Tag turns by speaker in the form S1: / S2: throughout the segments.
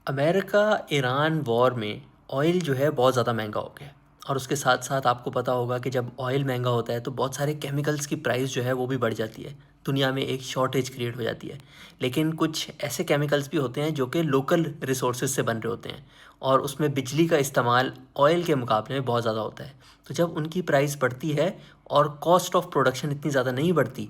S1: America Iran war में oil जो है बहुत ज़्यादा महंगा हो गया है। और उसके साथ साथ आपको पता होगा कि जब ऑयल महंगा होता है तो बहुत सारे केमिकल्स की प्राइस जो है वो भी बढ़ जाती है। दुनिया में एक शॉर्टेज क्रिएट हो जाती है। लेकिन कुछ ऐसे केमिकल्स भी होते हैं जो कि लोकल रिसोर्सेज से बन रहे होते हैं और उसमें बिजली का इस्तेमाल ऑयल के मुकाबले में बहुत ज़्यादा होता है। तो जब उनकी प्राइस बढ़ती है और कॉस्ट ऑफ प्रोडक्शन इतनी ज़्यादा नहीं बढ़ती,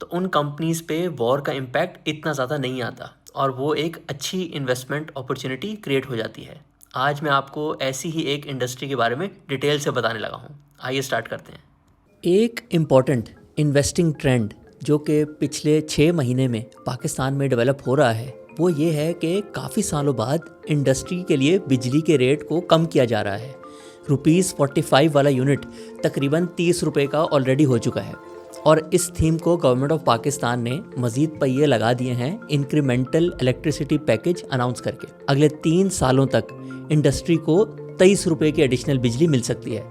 S1: तो उन कंपनीज़ पे वॉर का इम्पैक्ट इतना ज़्यादा नहीं आता और वो एक अच्छी इन्वेस्टमेंट अपॉर्चुनिटी क्रिएट हो जाती है। आज मैं आपको ऐसी ही एक इंडस्ट्री के बारे में डिटेल से बताने लगा हूँ। आइए स्टार्ट करते हैं। एक इम्पॉर्टेंट इन्वेस्टिंग ट्रेंड जो कि पिछले 6 महीने में पाकिस्तान में डेवलप हो रहा है वो ये है कि काफ़ी सालों बाद इंडस्ट्री के लिए बिजली के रेट को कम किया जा रहा है। ₹45 वाला यूनिट तकरीबन ₹30 का ऑलरेडी हो चुका है और इस थीम को गवर्नमेंट ऑफ पाकिस्तान ने मज़ीद पहिए लगा दिए हैं इंक्रीमेंटल इलेक्ट्रिसिटी पैकेज अनाउंस करके। अगले 3 सालों तक इंडस्ट्री को ₹23 की एडिशनल बिजली मिल सकती है।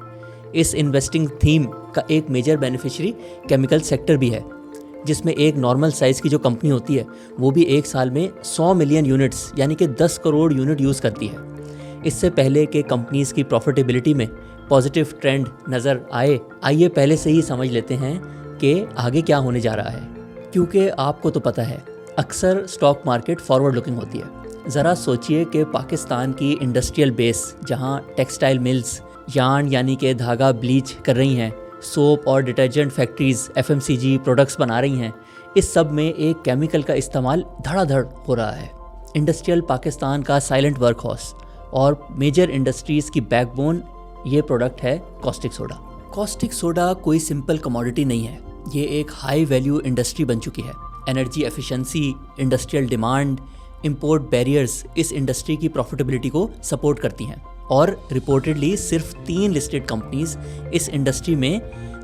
S1: इस इन्वेस्टिंग थीम का एक मेजर बेनिफिशियरी केमिकल सेक्टर भी है, जिसमें एक नॉर्मल साइज़ की जो कंपनी होती है वो भी एक साल में 100 मिलियन यूनिट्स यानी कि 10 करोड़ यूनिट यूज़ करती है। इससे पहले कि कंपनीज़ की प्रॉफिटेबिलिटी में पॉजिटिव ट्रेंड नज़र आइए पहले से ही समझ लेते हैं कि आगे क्या होने जा रहा है। क्योंकि आपको तो पता है अक्सर स्टॉक मार्केट फॉरवर्ड लुकिंग होती है। ज़रा सोचिए कि पाकिस्तान की इंडस्ट्रियल बेस जहां टेक्सटाइल मिल्स यार्न यानी कि धागा ब्लीच कर रही हैं, सोप और डिटर्जेंट फैक्ट्रीज़ एफएमसीजी प्रोडक्ट्स बना रही हैं, इस सब में एक केमिकल का इस्तेमाल धड़ाधड़ हो रहा है। इंडस्ट्रियल पाकिस्तान का साइलेंट वर्क हॉर्स और मेजर इंडस्ट्रीज़ की बैकबोन ये प्रोडक्ट है कॉस्टिक सोडा। कॉस्टिक सोडा कोई सिंपल कमोडिटी नहीं है, ये एक हाई वैल्यू इंडस्ट्री बन चुकी है। Energy efficiency, industrial demand, import barriers इस इंडस्ट्री की प्रॉफिटेबिलिटी को सपोर्ट करती हैं और रिपोर्टेडली सिर्फ 3 लिस्टेड कंपनीज इस इंडस्ट्री में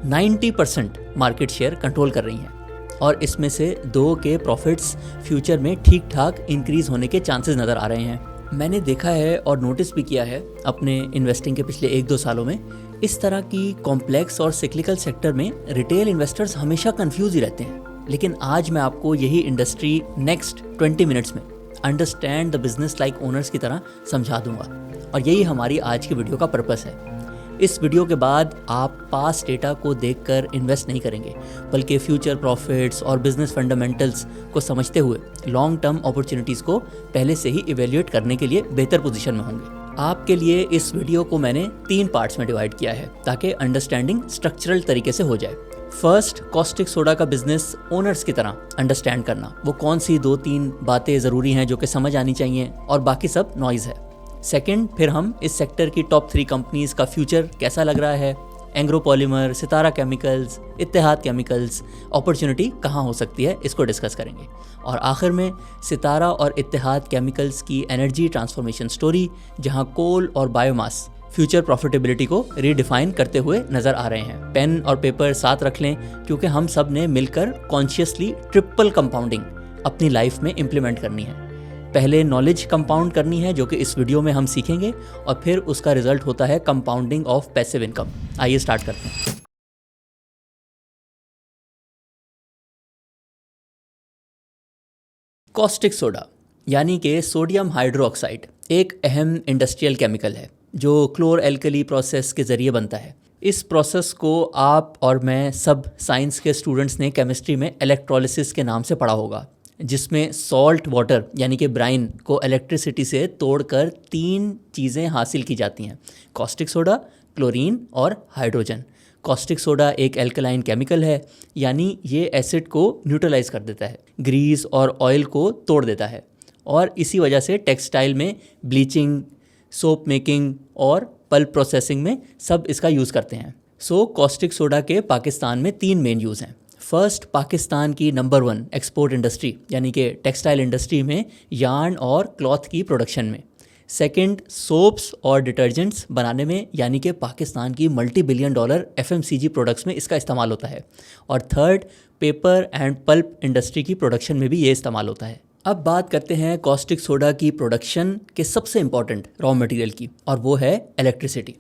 S1: 90% मार्केट शेयर कंट्रोल कर रही हैं और इसमें से 2 के प्रॉफिट्स फ्यूचर में ठीक ठाक इंक्रीज होने के चांसेस नज़र आ रहे हैं। मैंने देखा है और नोटिस भी किया है अपने इन्वेस्टिंग के पिछले 1-2 सालों में, इस तरह की कॉम्प्लेक्स और सिक्लिकल सेक्टर में रिटेल इन्वेस्टर्स हमेशा कंफ्यूज ही रहते हैं। लेकिन आज मैं आपको यही इंडस्ट्री नेक्स्ट 20 मिनट्स में understand the business like owners की तरह समझा दूंगा और यही हमारी आज की वीडियो का पर्पस है। इस वीडियो के बाद आप पास्ट डेटा को देखकर इन्वेस्ट नहीं करेंगे, बल्कि फ्यूचर प्रॉफिट्स और बिजनेस फंडामेंटल्स को समझते हुए लॉन्ग टर्म अपॉर्चुनिटीज़ को पहले से ही इवेल्युएट करने के लिए बेहतर पोजीशन में होंगे। आपके लिए इस वीडियो को मैंने 3 पार्ट्स में डिवाइड किया है ताकि अंडरस्टैंडिंग स्ट्रक्चरल तरीके से हो जाए। फर्स्ट, कॉस्टिक सोडा का बिजनेस ओनर्स की तरह अंडरस्टैंड करना, वो कौन सी 2-3 बातें ज़रूरी हैं जो कि समझ आनी चाहिए और बाकी सब नॉइज़ है। सेकंड, फिर हम इस सेक्टर की टॉप 3 कंपनीज़ का फ्यूचर कैसा लग रहा है, एंग्रो पॉलीमर, सितारा केमिकल्स, इत्तेहाद केमिकल्स, अपॉर्चुनिटी कहाँ हो सकती है, इसको डिस्कस करेंगे। और आखिर में सितारा और इत्तेहाद केमिकल्स की एनर्जी ट्रांसफॉर्मेशन स्टोरी, जहाँ कोल और बायोमास फ्यूचर प्रॉफिटेबिलिटी को रीडिफाइन करते हुए नज़र आ रहे हैं। पेन और पेपर साथ रख लें क्योंकि हम सब ने मिलकर कॉन्शियसली ट्रिपल कंपाउंडिंग अपनी लाइफ में इम्प्लीमेंट करनी है। पहले नॉलेज कंपाउंड करनी है जो कि इस वीडियो में हम सीखेंगे और फिर उसका रिजल्ट होता है कंपाउंडिंग ऑफ पैसिव इनकम। आइए स्टार्ट करते हैं। कॉस्टिक सोडा यानी कि सोडियम हाइड्रोक्साइड एक अहम इंडस्ट्रियल केमिकल है जो क्लोर एल्कली प्रोसेस के ज़रिए बनता है। इस प्रोसेस को आप और मैं सब साइंस के स्टूडेंट्स ने केमिस्ट्री में इलेक्ट्रोलिसिस के नाम से पढ़ा होगा, जिसमें सॉल्ट वाटर यानी कि ब्राइन को इलेक्ट्रिसिटी से तोड़कर 3 चीज़ें हासिल की जाती हैं: कॉस्टिक सोडा, क्लोरीन और हाइड्रोजन। कॉस्टिक सोडा एक एल्कलाइन केमिकल है, यानी ये एसिड को न्यूट्रलाइज कर देता है, ग्रीस और ऑयल को तोड़ देता है और इसी वजह से टेक्सटाइल में ब्लीचिंग, सोप मेकिंग और पल्प प्रोसेसिंग में सब इसका यूज़ करते हैं। कॉस्टिक सोडा के पाकिस्तान में 3 मेन यूज़ हैं। फर्स्ट, पाकिस्तान की नंबर 1 एक्सपोर्ट इंडस्ट्री यानी कि टेक्सटाइल इंडस्ट्री में यार्न और क्लॉथ की प्रोडक्शन में। सेकंड, सोप्स और डिटर्जेंट्स बनाने में यानी कि पाकिस्तान की $multi-billion एफएमसीजी प्रोडक्ट्स में इसका इस्तेमाल होता है। और third, paper and pulp industry की प्रोडक्शन में भी ये इस्तेमाल होता है। अब बात करते हैं कॉस्टिक सोडा की प्रोडक्शन के सबसे इम्पॉर्टेंट रॉ मटेरियल की, और वो है इलेक्ट्रिसिटी।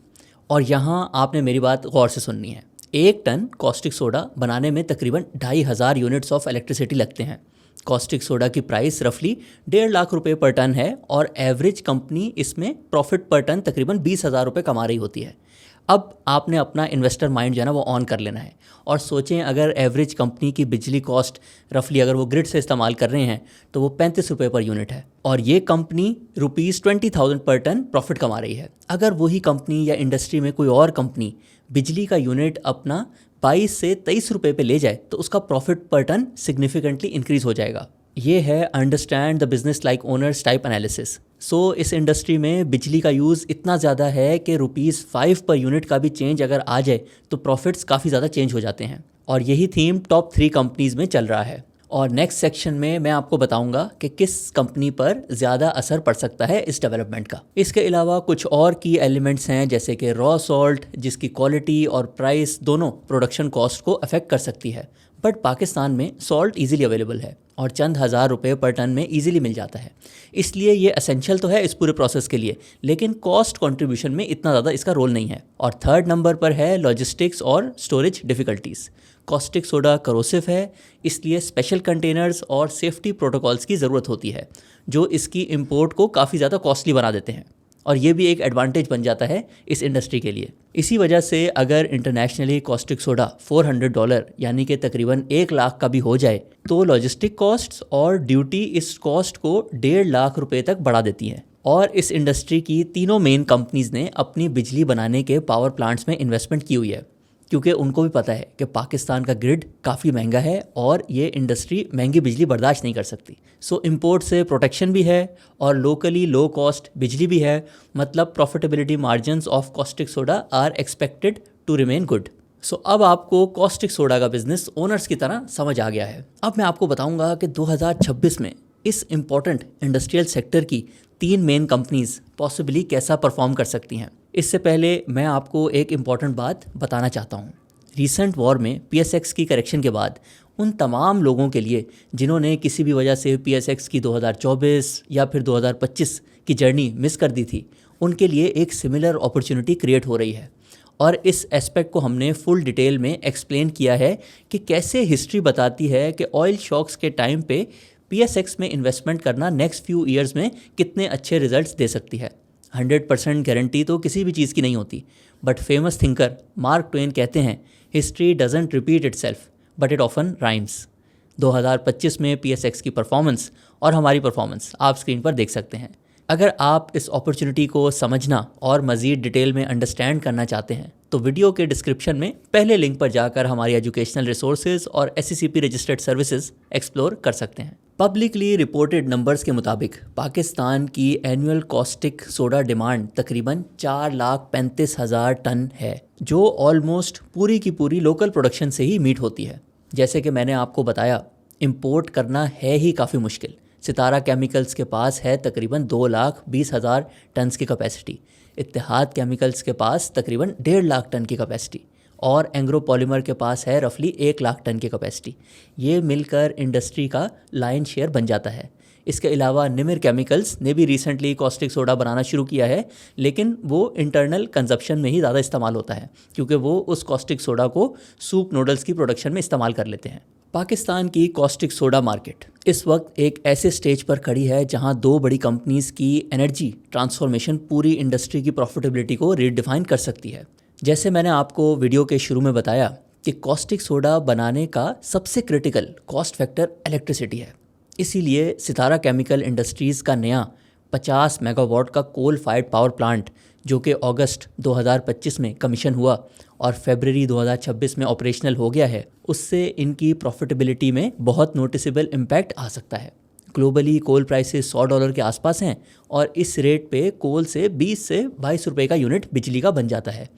S1: और यहाँ आपने मेरी बात गौर से सुननी है। 1 टन कॉस्टिक सोडा बनाने में तकरीबन 2500 यूनिट्स ऑफ इलेक्ट्रिसिटी लगते हैं।
S2: कॉस्टिक सोडा की प्राइस रफली 1.5 लाख पर टन है और एवरेज कंपनी इसमें प्रॉफिट पर टन तकरीबन 20,000 रुपये कमा रही होती है। अब आपने अपना इन्वेस्टर माइंड जो है ना वो ऑन कर लेना है और सोचें अगर एवरेज कंपनी की बिजली कॉस्ट रफली अगर वो ग्रिड से इस्तेमाल कर रहे हैं तो वो 35 रुपये पर यूनिट है और ये कंपनी ₹20,000 पर टन प्रॉफिट कमा रही है। अगर वही कंपनी या इंडस्ट्री में कोई और कंपनी बिजली का यूनिट अपना 22 से 23 रुपये पे ले जाए तो उसका प्रॉफिट पर टन सिग्निफिकेंटली इंक्रीज हो जाएगा। ये है understand the business like owners type analysis. So इस इंडस्ट्री में बिजली का यूज़ इतना ज़्यादा है कि ₹5 पर यूनिट का भी चेंज अगर आ जाए तो प्रॉफिट्स काफ़ी ज़्यादा चेंज हो जाते हैं और यही थीम टॉप 3 कंपनीज़ में चल रहा है। और नेक्स्ट सेक्शन में मैं आपको बताऊंगा कि किस कंपनी पर ज़्यादा असर पड़ सकता है इस डेवलपमेंट का। इसके अलावा कुछ और की एलिमेंट्स हैं जैसे कि रॉ सॉल्ट जिसकी क्वालिटी और प्राइस दोनों प्रोडक्शन कॉस्ट को अफेक्ट कर सकती है, बट पाकिस्तान में सॉल्ट ईजिली अवेलेबल है और चंद हज़ार रुपये पर टन में ईजिली मिल जाता है, इसलिए ये एसेंशियल तो है इस पूरे प्रोसेस के लिए, लेकिन कॉस्ट कंट्रीब्यूशन में इतना ज़्यादा इसका रोल नहीं है। और थर्ड नंबर पर है लॉजिस्टिक्स और storage difficulties. Caustic soda corrosive है, इसलिए स्पेशल कंटेनर्स और सेफ्टी प्रोटोकॉल्स की ज़रूरत होती है जो इसकी इंपोर्ट को काफ़ी ज़्यादा कॉस्टली बना देते हैं और ये भी एक एडवांटेज बन जाता है इस इंडस्ट्री के लिए। इसी वजह से अगर इंटरनेशनली कॉस्टिक सोडा $400 यानी कि तकरीबन 1 लाख का भी हो जाए तो लॉजिस्टिक कॉस्ट्स और ड्यूटी इस कॉस्ट को 1.5 लाख रुपए तक बढ़ा देती हैं। और इस इंडस्ट्री की तीनों मेन कंपनीज़ ने अपनी बिजली बनाने के पावर प्लांट्स में इन्वेस्टमेंट की हुई है क्योंकि उनको भी पता है कि पाकिस्तान का ग्रिड काफ़ी महंगा है और ये इंडस्ट्री महंगी बिजली बर्दाश्त नहीं कर सकती। सो इंपोर्ट से प्रोटेक्शन भी है और लोकली लो कॉस्ट बिजली भी है, मतलब profitability margins of caustic soda are expected to remain good. So अब आपको कॉस्टिक सोडा का बिजनेस ओनर्स की तरह समझ आ गया है। अब मैं आपको बताऊंगा कि 2026 में इस इम्पॉर्टेंट इंडस्ट्रियल सेक्टर की 3 मेन कंपनीज़ पॉसिबली कैसा परफॉर्म कर सकती हैं। इससे पहले मैं आपको एक इम्पॉर्टेंट बात बताना चाहता हूँ। रीसेंट वॉर में PSX की करेक्शन के बाद उन तमाम लोगों के लिए जिन्होंने किसी भी वजह से PSX की 2024 या फिर 2025 की जर्नी मिस कर दी थी, उनके लिए एक सिमिलर अपॉर्चुनिटी क्रिएट हो रही है और इस एस्पेक्ट को हमने फुल डिटेल में एक्सप्लेन किया है कि कैसे हिस्ट्री बताती है कि ऑयल शॉक्स के टाइम पे PSX में इन्वेस्टमेंट करना नेक्स्ट फ्यू ईयर्स में कितने अच्छे रिजल्ट्स दे सकती है। 100% गारंटी तो किसी भी चीज़ की नहीं होती, but famous thinker mark Twain कहते हैं history doesn't repeat itself but it often rhymes. 2025 में PSX की परफॉर्मेंस और हमारी परफॉर्मेंस आप स्क्रीन पर देख सकते हैं। अगर आप इस अपॉर्चुनिटी को समझना और मज़ीद डिटेल में अंडरस्टैंड करना चाहते हैं तो वीडियो के डिस्क्रिप्शन में पहले लिंक पर जाकर हमारी एजुकेशनल रिसोर्सेज और SCCP रजिस्टर्ड सर्विसेज एक्सप्लोर कर सकते हैं। पब्लिकली रिपोर्टेड नंबर्स के मुताबिक पाकिस्तान की एनुअल कॉस्टिक सोडा डिमांड तकरीबन 4,35,000 टन है, जो ऑलमोस्ट पूरी की पूरी लोकल प्रोडक्शन से ही मीट होती है। जैसे कि मैंने आपको बताया, इंपोर्ट करना है ही काफ़ी मुश्किल। सितारा केमिकल्स के पास है तकरीबन 2,20,000 टन्स की कैपेसिटी, इत्तेहाद केमिकल्स के पास तकरीबन 1.5 लाख टन की कैपेसिटी और एंग्रो पॉलीमर के पास है रफली 1 लाख टन की कैपेसिटी। ये मिलकर इंडस्ट्री का लाइन शेयर बन जाता है। इसके अलावा निमिर केमिकल्स ने भी रिसेंटली कॉस्टिक सोडा बनाना शुरू किया है, लेकिन वो इंटरनल कंजप्शन में ही ज़्यादा इस्तेमाल होता है क्योंकि वो उस कॉस्टिक सोडा को सूप नूडल्स की प्रोडक्शन में इस्तेमाल कर लेते हैं। पाकिस्तान की कॉस्टिक सोडा मार्केट इस वक्त एक ऐसे स्टेज पर खड़ी है जहां 2 बड़ी कंपनीज़ की एनर्जी ट्रांसफॉर्मेशन पूरी इंडस्ट्री की प्रॉफिटेबिलिटी को रीडिफाइन कर सकती है। जैसे मैंने आपको वीडियो के शुरू में बताया कि कॉस्टिक सोडा बनाने का सबसे क्रिटिकल कॉस्ट फैक्टर इलेक्ट्रिसिटी है, इसीलिए सितारा केमिकल इंडस्ट्रीज़ का नया 50 मेगावाट का कोल फायर्ड पावर प्लांट जो कि अगस्त 2025 में कमीशन हुआ और फरवरी 2026 में ऑपरेशनल हो गया है, उससे इनकी प्रॉफिटेबिलिटी में बहुत नोटिसेबल इम्पैक्ट आ सकता है। ग्लोबली कोल प्राइसेस $100 के आसपास हैं और इस रेट पे कोल से 20 से 22 रुपये का यूनिट बिजली का बन जाता है।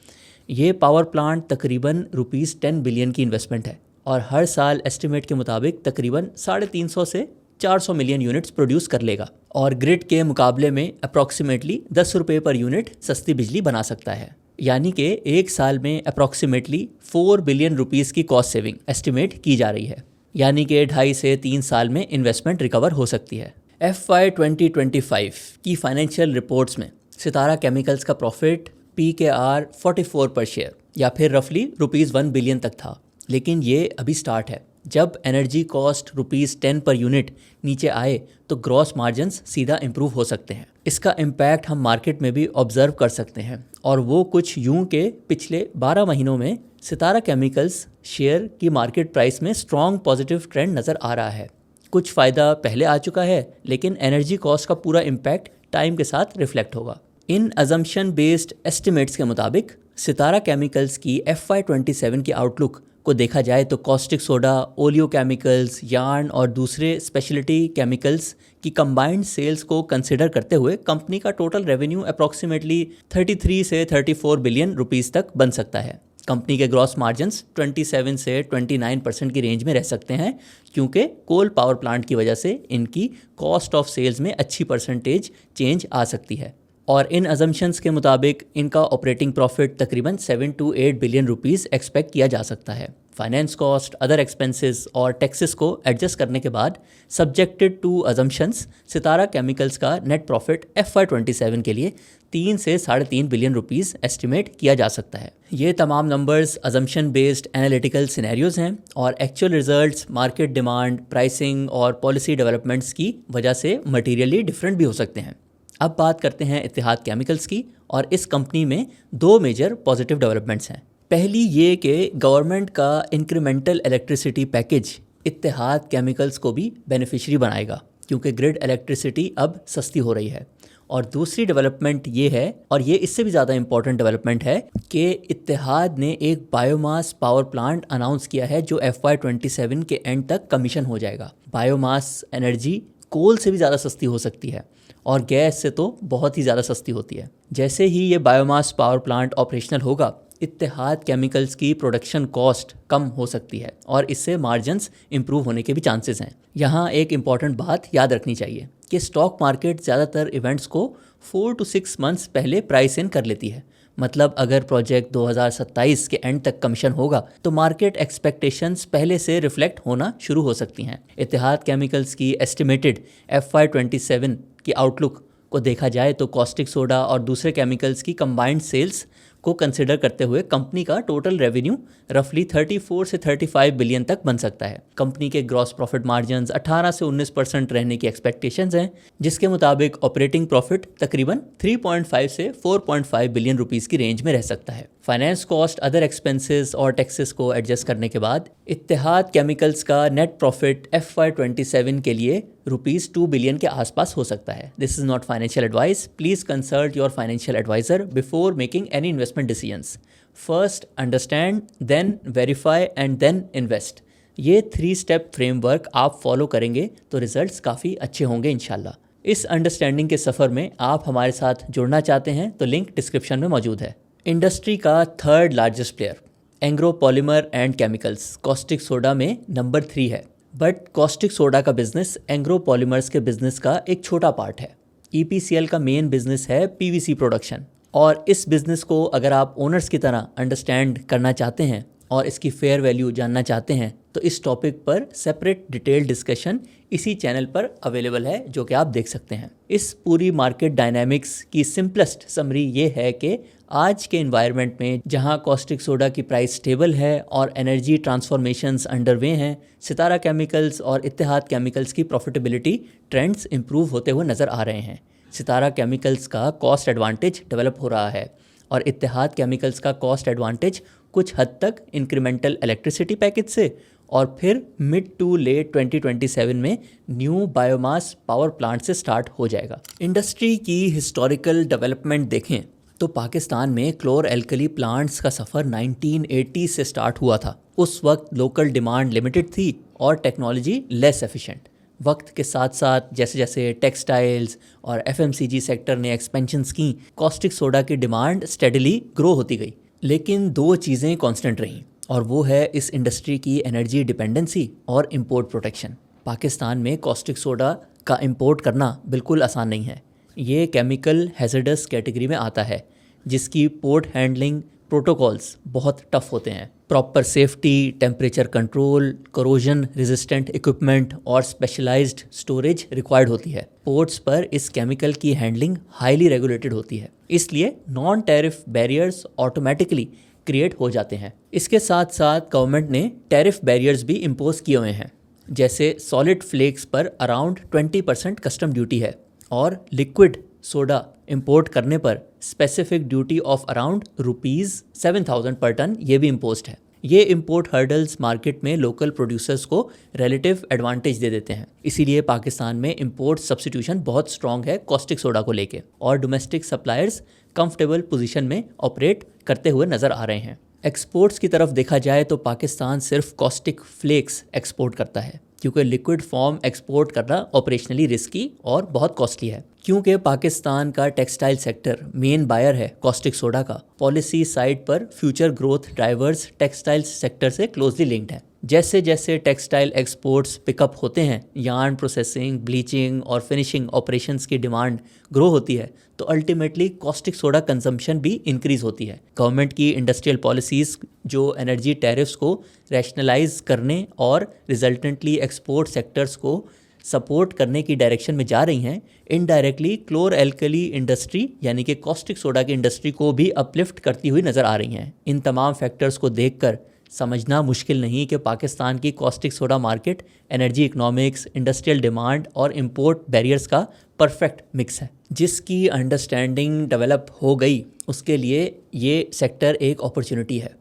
S2: ये पावर प्लांट तकरीबन ₹10 बिलियन की इन्वेस्टमेंट है और हर साल एस्टिमेट के मुताबिक तकरीबन 350 से 400 मिलियन यूनिट्स प्रोड्यूस कर लेगा और ग्रिड के मुकाबले में अप्रॉक्सीमेटली 10 रुपये पर यूनिट सस्ती बिजली बना सकता है। यानी कि एक साल में अप्रॉक्सीमेटली 4 बिलियन रुपीस की कॉस्ट सेविंग एस्टिमेट की जा रही है, यानी कि 2.5 से 3 साल में इन्वेस्टमेंट रिकवर हो सकती है। FY 2025 की फाइनेंशियल रिपोर्ट्स में सितारा केमिकल्स का प्रॉफिट PKR 44 पर शेयर या फिर रफली ₹1 बिलियन तक था, लेकिन ये अभी स्टार्ट है। जब एनर्जी कॉस्ट ₹10 पर यूनिट नीचे आए तो ग्रॉस मार्जिन्स सीधा इम्प्रूव हो सकते हैं। इसका इम्पैक्ट हम मार्केट में भी ऑब्जर्व कर सकते हैं और वो कुछ यूं के पिछले 12 महीनों में सितारा केमिकल्स शेयर की मार्केट प्राइस में स्ट्रॉन्ग पॉजिटिव ट्रेंड नज़र आ रहा है। कुछ फ़ायदा पहले आ चुका है, लेकिन एनर्जी कॉस्ट का पूरा इम्पैक्ट टाइम के साथ रिफ्लेक्ट होगा। इन अजम्पशन बेस्ड एस्टिमेट्स के मुताबिक सितारा केमिकल्स की FY27 की आउटलुक को देखा जाए तो caustic soda, oleo chemicals, yarn और दूसरे स्पेशलिटी केमिकल्स की कंबाइंड सेल्स को कंसिडर करते हुए कंपनी का टोटल रेवेन्यू अप्रॉक्सीमेटली 33 से 34 बिलियन रुपीस तक बन सकता है। कंपनी के ग्रॉस मार्जिन्स 27 से 29% की रेंज में रह सकते हैं, क्योंकि कोल पावर प्लांट की वजह से इनकी कॉस्ट ऑफ सेल्स में अच्छी परसेंटेज चेंज आ सकती है। और इन अजम्पशंस के मुताबिक इनका ऑपरेटिंग प्रॉफिट तकरीबन 7 to 8 बिलियन रुपीस एक्सपेक्ट किया जा सकता है। फाइनेंस कॉस्ट, अदर एक्सपेंसेस और टैक्सेस को एडजस्ट करने के बाद subjected to assumptions Sitara chemicals का नेट प्रॉफिट FY27 के लिए 3 से 3.5 बिलियन रुपीस एस्टिमेट किया जा सकता है। ये तमाम numbers assumption based analytical scenarios हैं और actual results market demand, pricing और पॉलिसी डेवलपमेंट्स की वजह से मटीरियली डिफरेंट भी हो सकते हैं। अब बात करते हैं इत्तेहाद केमिकल्स की, और इस कंपनी में 2 मेजर पॉजिटिव डेवलपमेंट्स हैं। पहली ये कि गवर्नमेंट का इंक्रीमेंटल इलेक्ट्रिसिटी पैकेज इत्तेहाद केमिकल्स को भी बेनिफिशरी बनाएगा, क्योंकि ग्रिड इलेक्ट्रिसिटी अब सस्ती हो रही है। और दूसरी डेवलपमेंट ये है, और ये इससे भी ज़्यादा इंपॉर्टेंट डेवलपमेंट है, कि इत्तेहाद ने एक बायोमास पावर प्लांट अनाउंस किया है जो FY27 के एंड तक कमीशन हो जाएगा। बायोमास एनर्जी कोल से भी ज़्यादा सस्ती हो सकती है और गैस से तो बहुत ही ज़्यादा सस्ती होती है। जैसे ही ये बायोमास पावर प्लांट ऑपरेशनल होगा, इत्तेहाद केमिकल्स की प्रोडक्शन कॉस्ट कम हो सकती है और इससे मार्जिन्स इंप्रूव होने के भी चांसेस हैं। यहाँ एक इम्पॉर्टेंट बात याद रखनी चाहिए कि स्टॉक मार्केट ज़्यादातर इवेंट्स को 4 to 6 मंथ्स पहले प्राइस इन कर लेती है। मतलब अगर प्रोजेक्ट 2027 के एंड तक कमीशन होगा तो मार्केट एक्सपेक्टेशंस पहले से रिफ्लेक्ट होना शुरू हो सकती हैं। इत्तेहाद केमिकल्स की एस्टिमेटेड FY27 की आउटलुक को देखा जाए तो कॉस्टिक सोडा और दूसरे केमिकल्स की कंबाइंड सेल्स को कंसिडर करते हुए कंपनी का टोटल रेवेन्यू रफली 34 से 35 बिलियन तक बन सकता है। कंपनी के ग्रॉस प्रॉफिट मार्जिन्स 18 से 19% रहने की एक्सपेक्टेशंस हैं, जिसके मुताबिक ऑपरेटिंग प्रॉफिट तकरीबन 3.5 से 4.5 बिलियन रुपीस की रेंज में रह सकता है। फाइनेंस कॉस्ट, अदर एक्सपेंसेस और टैक्सेस को एडजस्ट करने के बाद इत्तेहाद केमिकल्स का नेट प्रॉफिट FY27 के लिए ₹2 बिलियन के आसपास हो सकता है। This is not financial advice. Please consult your financial advisor before making any investment decisions. First understand, then verify and then invest. ये 3 स्टेप फ्रेमवर्क आप फॉलो करेंगे तो रिजल्ट्स काफ़ी अच्छे होंगे इंशाल्लाह। इस अंडरस्टैंडिंग के सफ़र में आप हमारे साथ जुड़ना चाहते हैं तो लिंक डिस्क्रिप्शन में मौजूद है। इंडस्ट्री का 3rd largest player Engro polymer and chemicals caustic soda में नंबर 3 है। बट कॉस्टिक सोडा का बिजनेस एंग्रो पॉलीमर्स के बिजनेस का एक छोटा पार्ट है। EPCL का मेन बिजनेस है PVC प्रोडक्शन, और इस बिजनेस को अगर आप ओनर्स की तरह अंडरस्टैंड करना चाहते हैं और इसकी फेयर वैल्यू जानना चाहते हैं तो इस टॉपिक पर सेपरेट डिटेल डिस्कशन इसी चैनल पर अवेलेबल है, जो कि आप देख सकते हैं। इस पूरी मार्केट डायनामिक्स की सिंपलेस्ट समरी ये है कि आज के इन्वायरमेंट में जहां कॉस्टिक सोडा की प्राइस स्टेबल है और एनर्जी ट्रांसफॉर्मेशंस अंडरवे हैं, सितारा केमिकल्स और इत्तेहाद केमिकल्स की प्रॉफिटेबिलिटी ट्रेंड्स इंप्रूव होते हुए नज़र आ रहे हैं। सितारा केमिकल्स का कॉस्ट एडवांटेज डेवलप हो रहा है और इत्तेहाद केमिकल्स का कॉस्ट एडवांटेज कुछ हद तक इंक्रीमेंटल इलेक्ट्रिसिटी पैकेज से और फिर मिड टू लेट 2027 में न्यू बायोमास पावर प्लांट से स्टार्ट हो जाएगा। इंडस्ट्री की हिस्टोरिकल डेवलपमेंट देखें तो पाकिस्तान में क्लोर एल्कली प्लांट्स का सफ़र 1980 से स्टार्ट हुआ था। उस वक्त लोकल डिमांड लिमिटेड थी और टेक्नोलॉजी लेस एफिशिएंट। वक्त के साथ साथ जैसे जैसे टेक्सटाइल्स और FMCG सेक्टर ने एक्सपेंशंस की, कॉस्टिक सोडा की डिमांड स्टेडली ग्रो होती गई। लेकिन 2 चीज़ें कांस्टेंट रहीं, और वो है इस इंडस्ट्री की एनर्जी डिपेंडेंसी और इंपोर्ट प्रोटेक्शन। पाकिस्तान में कॉस्टिक सोडा का इंपोर्ट करना बिल्कुल आसान नहीं है। ये केमिकल हैज़र्डस कैटेगरी में आता है, जिसकी पोर्ट हैंडलिंग प्रोटोकॉल्स बहुत टफ होते हैं। Proper safety, temperature control, corrosion resistant equipment और स्पेशलाइज्ड स्टोरेज रिक्वायर्ड होती है। पोर्ट्स पर इस केमिकल की हैंडलिंग हाईली रेगुलेटेड होती है, इसलिए non tariff barriers automatically create हो जाते हैं। इसके साथ साथ गवर्नमेंट ने टैरिफ बैरियर्स भी इम्पोज किए हुए हैं, जैसे सॉलिड फ्लेक्स पर अराउंड 20% कस्टम ड्यूटी है और लिक्विड सोडा इंपोर्ट करने पर स्पेसिफिक ड्यूटी ऑफ अराउंड ₹7,000 पर टन ये भी इम्पोज्ड है। ये इंपोर्ट हर्डल्स मार्केट में लोकल प्रोड्यूसर्स को रिलेटिव एडवांटेज दे देते हैं, इसीलिए पाकिस्तान में इंपोर्ट सब्स्टिट्यूशन बहुत स्ट्रॉन्ग है कॉस्टिक सोडा को लेके और डोमेस्टिक सप्लायर्स कंफर्टेबल पोजीशन में ऑपरेट करते हुए नज़र आ रहे हैं। एक्सपोर्ट्स की तरफ देखा जाए तो पाकिस्तान सिर्फ कॉस्टिक फ्लेक्स एक्सपोर्ट करता है, क्योंकि लिक्विड फॉर्म एक्सपोर्ट करना ऑपरेशनली रिस्की और बहुत कॉस्टली है। क्योंकि पाकिस्तान का टेक्सटाइल सेक्टर मेन बायर है कॉस्टिक सोडा का, पॉलिसी साइड पर future growth drivers textile sector से क्लोजली लिंक्ड हैं। जैसे जैसे टेक्सटाइल एक्सपोर्ट्स पिकअप होते हैं, यार्न प्रोसेसिंग, ब्लीचिंग और फिनिशिंग ऑपरेशंस की डिमांड ग्रो होती है, तो अल्टीमेटली कॉस्टिक सोडा कंजम्पशन भी इंक्रीज होती है। गवर्नमेंट की इंडस्ट्रियल पॉलिसीज़ जो एनर्जी टैरिफ्स को रैशनलाइज करने और रिजल्टेंटली एक्सपोर्ट सेक्टर्स को सपोर्ट करने की डायरेक्शन में जा रही हैं, इनडायरेक्टली क्लोर एल्कली इंडस्ट्री यानी कि कॉस्टिक सोडा की इंडस्ट्री को भी अपलिफ्ट करती हुई नज़र आ रही हैं। इन तमाम फैक्टर्स को देखकर समझना मुश्किल नहीं कि पाकिस्तान की caustic soda market energy economics, industrial demand और इंपोर्ट बैरियर्स का परफेक्ट मिक्स है। जिसकी अंडरस्टैंडिंग डेवलप हो गई उसके लिए ये सेक्टर एक अपॉर्चुनिटी है,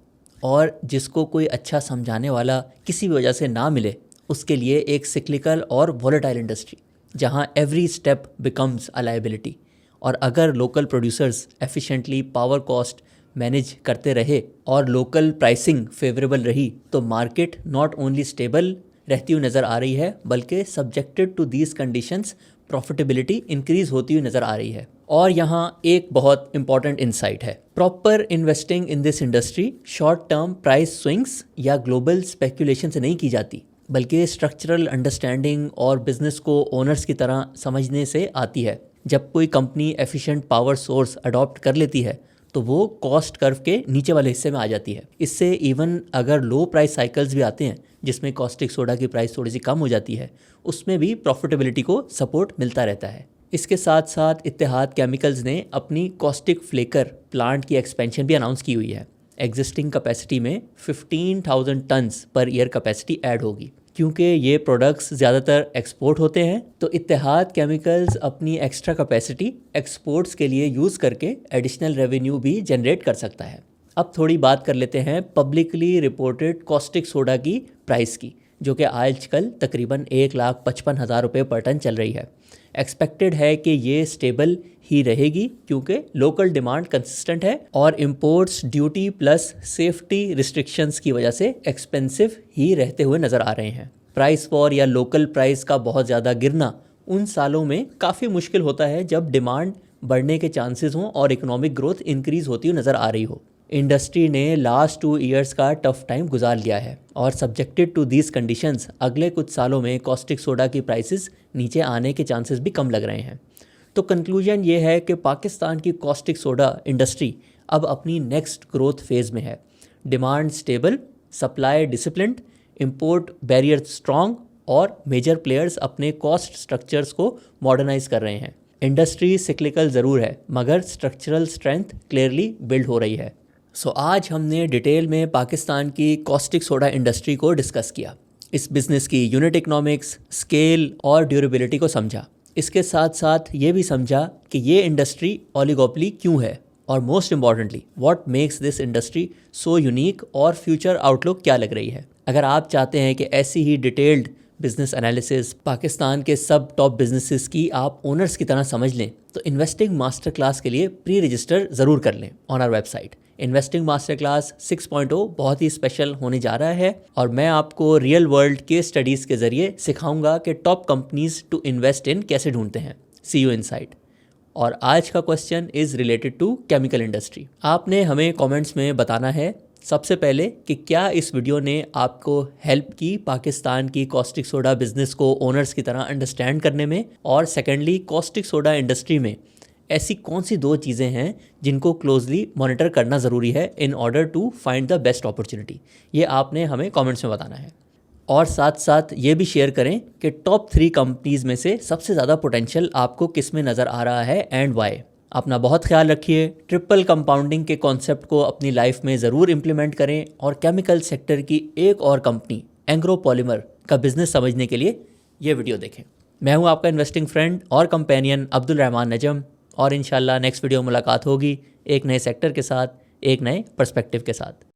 S2: और जिसको कोई अच्छा समझाने वाला किसी भी वजह से ना मिले उसके लिए एक सिक्लिकल और वॉलेटाइल इंडस्ट्री जहां every step becomes a liability. और अगर local producers efficiently power cost manage करते रहे और लोकल प्राइसिंग फेवरेबल रही तो मार्केट नॉट ओनली स्टेबल रहती हुई नज़र आ रही है, बल्कि subjected to these conditions profitability increase होती हुई नज़र आ रही है। और यहाँ एक बहुत इंपॉर्टेंट इंसाइट है, proper investing in this industry short term price swings या ग्लोबल स्पेकुलेशन से नहीं की जाती, बल्कि स्ट्रक्चरल अंडरस्टैंडिंग और बिजनेस को ओनर्स की तरह समझने से आती है। जब कोई company efficient power source adopt कर लेती है तो वो कॉस्ट कर्व के नीचे वाले हिस्से में आ जाती है। इससे इवन अगर लो प्राइस साइकिल्स भी आते हैं जिसमें कॉस्टिक सोडा की प्राइस थोड़ी सी कम हो जाती है, उसमें भी प्रॉफिटेबिलिटी को सपोर्ट मिलता रहता है। इसके साथ साथ इत्तेहाद केमिकल्स ने अपनी कॉस्टिक फ्लेकर प्लांट की एक्सपेंशन भी अनाउंस की हुई है। एग्जिस्टिंग कैपेसिटी में 15,000 turns per year capacity add होगी। क्योंकि ये प्रोडक्ट्स ज़्यादातर एक्सपोर्ट होते हैं तो इत्तेहाद केमिकल्स अपनी एक्स्ट्रा कैपेसिटी एक्सपोर्ट्स के लिए यूज़ करके एडिशनल रेवेन्यू भी जनरेट कर सकता है। अब थोड़ी बात कर लेते हैं पब्लिकली रिपोर्टेड कॉस्टिक सोडा की प्राइस की, जो कि आजकल तकरीबन 1,55,000 रुपये पर टन चल रही है। एक्सपेक्टेड है कि ये स्टेबल ही रहेगी क्योंकि लोकल डिमांड कंसिस्टेंट है और imports duty plus safety restrictions की वजह से एक्सपेंसिव ही रहते हुए नज़र आ रहे हैं। प्राइस वॉर या लोकल प्राइस का बहुत ज़्यादा गिरना उन सालों में काफ़ी मुश्किल होता है जब डिमांड बढ़ने के चांसेस हों और इकोनॉमिक ग्रोथ इंक्रीज़ होती हुई नज़र आ रही हो। इंडस्ट्री ने लास्ट 2 ईयर्स का टफ टाइम गुजार लिया है और सब्जेक्टेड टू दीज कंडीशंस अगले कुछ सालों में कॉस्टिक सोडा की प्राइसेस नीचे आने के चांसेस भी कम लग रहे हैं। तो कंक्लूजन ये है कि पाकिस्तान की कॉस्टिक सोडा इंडस्ट्री अब अपनी नेक्स्ट ग्रोथ फेज़ में है। Demand stable, supply disciplined, import barrier strong और मेजर प्लेयर्स अपने कॉस्ट स्ट्रक्चर्स को मॉडर्नाइज कर रहे हैं। इंडस्ट्री सिक्लिकल ज़रूर है मगर स्ट्रक्चरल स्ट्रेंथ क्लियरली बिल्ड हो रही है। सो आज हमने डिटेल में पाकिस्तान की कॉस्टिक सोडा इंडस्ट्री को डिस्कस किया, इस बिज़नेस की यूनिट इकोनॉमिक्स, स्केल और ड्यूरेबिलिटी को समझा। इसके साथ साथ ये भी समझा कि ये इंडस्ट्री ओलिगोपोली क्यों है और most importantly what makes this industry so unique और फ्यूचर आउटलुक क्या लग रही है। अगर आप चाहते हैं कि ऐसी ही डिटेल्ड बिजनेस एनालिसिस पाकिस्तान के सब टॉप बिजनेसेस की आप ओनर्स की तरह समझ लें तो इन्वेस्टिंग मास्टर क्लास के लिए प्री रजिस्टर ज़रूर कर लें on our website. Investing master class 6.0 बहुत ही स्पेशल होने जा रहा है और मैं आपको रियल वर्ल्ड केस स्टडीज़ के ज़रिए सिखाऊंगा कि top companies to invest in कैसे ढूंढते हैं। See you inside. और आज का question is related to chemical industry. आपने हमें कमेंट्स में बताना है सबसे पहले कि क्या इस वीडियो ने आपको हेल्प की पाकिस्तान की कॉस्टिक सोडा बिजनेस को ओनर्स की तरह अंडरस्टैंड करने में, और सेकेंडली कॉस्टिक सोडा इंडस्ट्री में ऐसी कौन सी 2 चीज़ें हैं जिनको क्लोजली मॉनिटर करना ज़रूरी है in order to find the best opportunity. ये आपने हमें कमेंट्स में बताना है। और साथ साथ ये भी शेयर करें कि टॉप 3 कंपनीज़ में से सबसे ज़्यादा पोटेंशियल आपको किस में नज़र आ रहा है एंड वाई। अपना बहुत ख्याल रखिए, ट्रिपल कंपाउंडिंग के कॉन्सेप्ट को अपनी लाइफ में ज़रूर इम्प्लीमेंट करें और केमिकल सेक्टर की एक और कंपनी एंग्रो पॉलीमर का बिजनेस समझने के लिए ये वीडियो देखें। मैं हूं आपका इन्वेस्टिंग फ्रेंड और कंपेनियन अब्दुल रहमान नजम, और इंशाल्लाह नेक्स्ट वीडियो मुलाकात होगी एक नए सेक्टर के साथ, एक नए पर्सपेक्टिव के साथ।